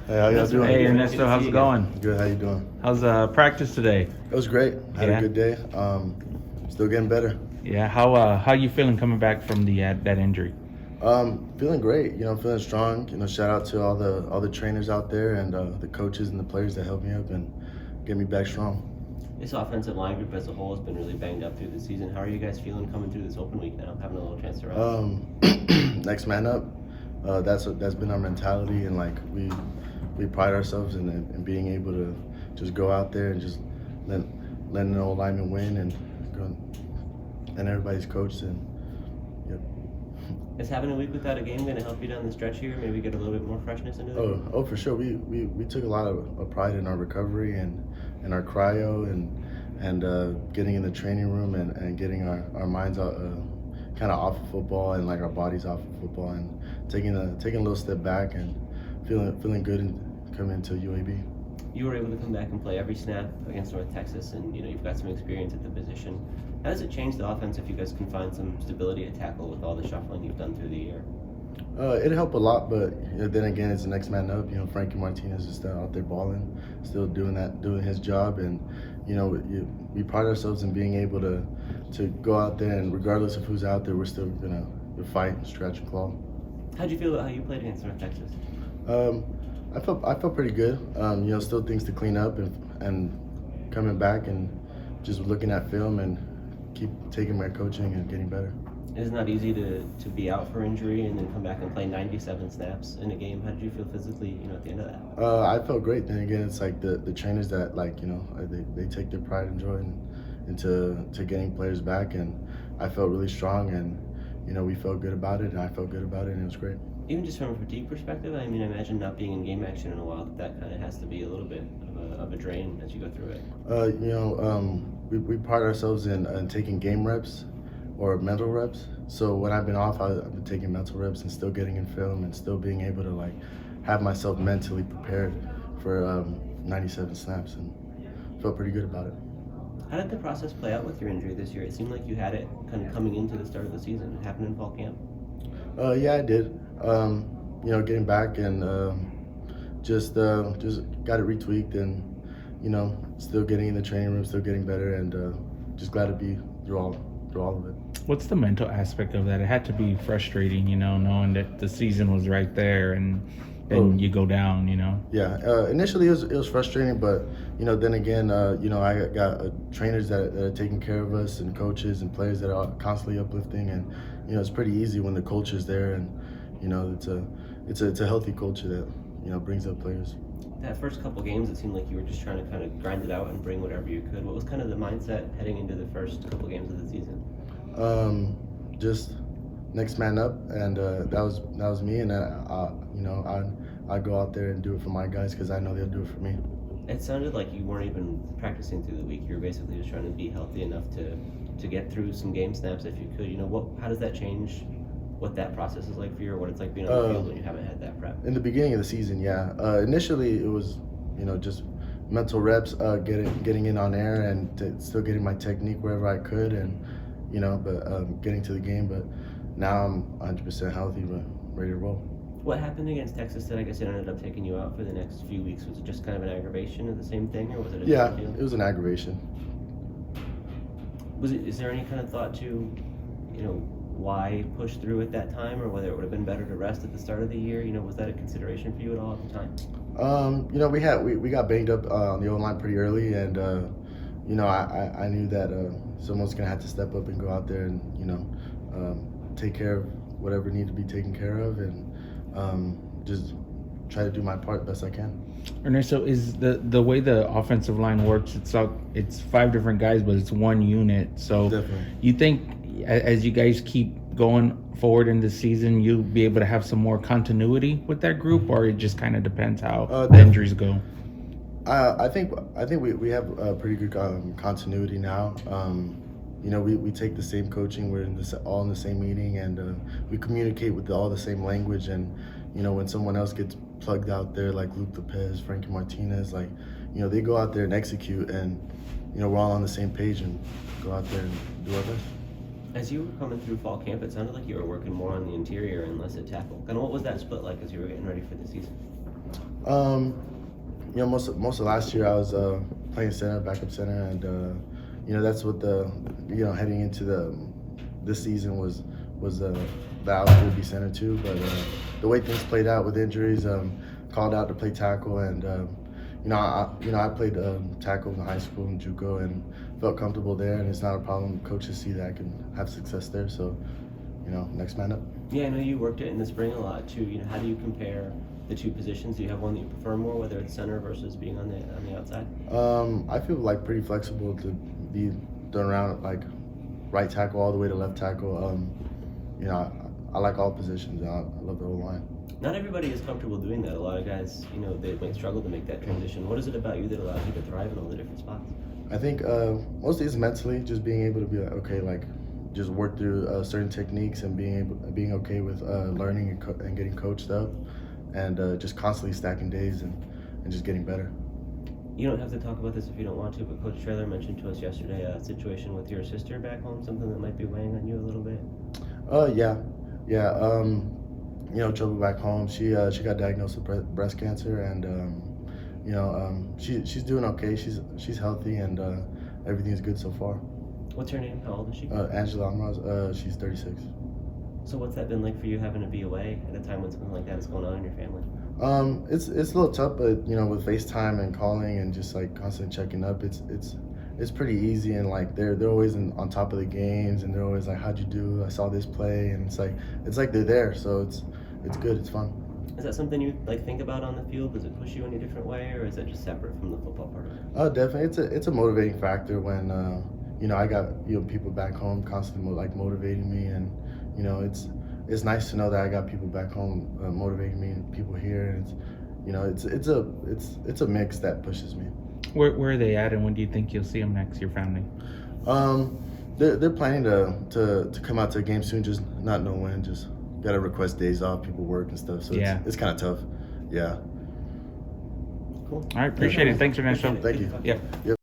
Hey, how y'all doing? Hey Ernesto, how's it going? Good. How you doing? How's practice today? It was great. Had a good day. Still getting better. Yeah, how you feeling coming back from that injury? Feeling great. Feeling strong. Shout out to all the trainers out there and the coaches and the players that helped me up and get me back strong. This offensive line group as a whole has been really banged up through the season. How are you guys feeling coming through this open week now, having a little chance to rest? Next man up. That's been our mentality, and like we pride ourselves in being able to just go out there and just let an old lineman win and everybody's coached and yep. Is having a week without a game going to help you down the stretch here? Maybe get a little bit more freshness into it? Oh, for sure. We took a lot of pride in our recovery and our cryo and getting in the training room and getting our minds out, kind of off of football and like our bodies off of football and taking a little step back and feeling good and coming into UAB. You were able to come back and play every snap against North Texas, and you've got some experience at the position. How does it change the offense if you guys can find some stability at tackle with all the shuffling you've done through the year? It helped a lot, but then again, it's the next man up. Frankie Martinez is still out there balling, still doing his job, and we pride ourselves in being able to go out there, and regardless of who's out there, we're still gonna fight, stretch, and claw. How'd you feel about how you played against North Texas? I felt pretty good. Still things to clean up and coming back and just looking at film and keep taking my coaching and getting better. It's not easy to be out for injury and then come back and play 97 snaps in a game. How did you feel physically, at the end of that? I felt great. Then again, it's like the trainers that they take their pride and joy into getting players back, and I felt really strong, and we felt good about it, and I felt good about it, and it was great. Even just from a fatigue perspective, I imagine not being in game action in a while, that kind of has to be a little bit of a drain as you go through it. We pride ourselves in taking game reps or mental reps. So when I've been off, I've been taking mental reps and still getting in film and still being able to have myself mentally prepared for 97 snaps, and felt pretty good about it. How did the process play out with your injury this year? It seemed like you had it kind of coming into the start of the season. It happened in fall camp. Yeah, I did. Getting back and just got it retweaked, and still getting in the training room, still getting better, and just glad to be through all of it. What's the mental aspect of that? It had to be frustrating, knowing that the season was right there and you go down, Yeah, initially it was frustrating, but then again, I got trainers that are taking care of us, and coaches and players that are constantly uplifting, and it's pretty easy when the culture's there, and it's a healthy culture that brings up players. That first couple games, it seemed like you were just trying to kind of grind it out and bring whatever you could. What was kind of the mindset heading into the first couple games of the season? Just next man up, and that was me, and I go out there and do it for my guys because I know they'll do it for me. It sounded like you weren't even practicing through the week. You were basically just trying to be healthy enough to get through some game snaps if you could. How does that change what that process is like for you, or what it's like being on the field when you haven't had that prep? In the beginning of the season, yeah. Initially, it was just mental reps, getting in on air and still getting my technique wherever I could, and but getting to the game. But now I'm 100% healthy, but ready to roll. What happened against Texas that I guess it ended up taking you out for the next few weeks? Was it just kind of an aggravation of the same thing, or was it a different deal? It was an aggravation. Is there any kind of thought to, why push through at that time, or whether it would have been better to rest at the start of the year? Was that a consideration for you at all at the time? We got banged up on the O-line pretty early, and I knew that someone's gonna have to step up and go out there and take care of whatever needed to be taken care of, and just try to do my part best I can. Ernesto, is the way the offensive line works, it's 5 different guys, but it's one unit. So definitely. You think as you guys keep going forward in the season, you'll be able to have some more continuity with that group, or it just kind of depends how the injuries go? I think we have a pretty good continuity now. We take the same coaching. We're all in the same meeting, and we communicate with all the same language. And when someone else gets plugged out there, like Luke Lopez, Frankie Martinez, they go out there and execute, and we're all on the same page and go out there and do our best. As you were coming through fall camp, it sounded like you were working more on the interior and less at tackle. Kind of what was that split like as you were getting ready for the season? You know, most of last year I was playing center, backup center, and you know, that's what heading into this season was that I was going to be center too. But the way things played out with injuries, called out to play tackle, and I played tackle in high school in JUCO and felt comfortable there, and it's not a problem. Coaches see that I can have success there, so next man up. Yeah, I know you worked it in the spring a lot too. How do you compare the two positions? Do you have one that you prefer more, whether it's center versus being on the outside? I feel like pretty flexible to be thrown around like right tackle all the way to left tackle. I like all positions. I love the whole line. Not everybody is comfortable doing that. A lot of guys, they might struggle to make that transition. What is it about you that allows you to thrive in all the different spots? I think mostly it's mentally, just being able to be like, okay, like just work through certain techniques and being okay with learning and getting coached up, and just constantly stacking days and just getting better. You don't have to talk about this if you don't want to, but Coach Traylor mentioned to us yesterday a situation with your sister back home, something that might be weighing on you a little bit. Yeah. Trouble back home. She got diagnosed with breast cancer, and she's doing okay. She's healthy, and everything's good so far. What's her name? How old is she? Ernesto Almaraz. She's 36. So what's that been like for you, having to be away at a time when something like that is going on in your family? It's a little tough, but with FaceTime and calling and just like constantly checking up, it's pretty easy, and like they're always on top of the games, and they're always like, how'd you do? I saw this play, and it's like they're there, so it's good, it's fun. Is that something you think about on the field? Does it push you in a different way, or is that just separate from the football part of it? Definitely, it's a motivating factor when I got people back home constantly motivating me, and it's nice to know that I got people back home motivating me, and people here, and it's a mix that pushes me. Where are they at, and when do you think you'll see them next, your family? They're planning to come out to a game soon, just not know when. Just gotta request days off. People work and stuff, so Yeah. it's kind of tough. Yeah. Cool. All right, appreciate it. Thanks, Ernesto. Thank you. Yeah. Yep.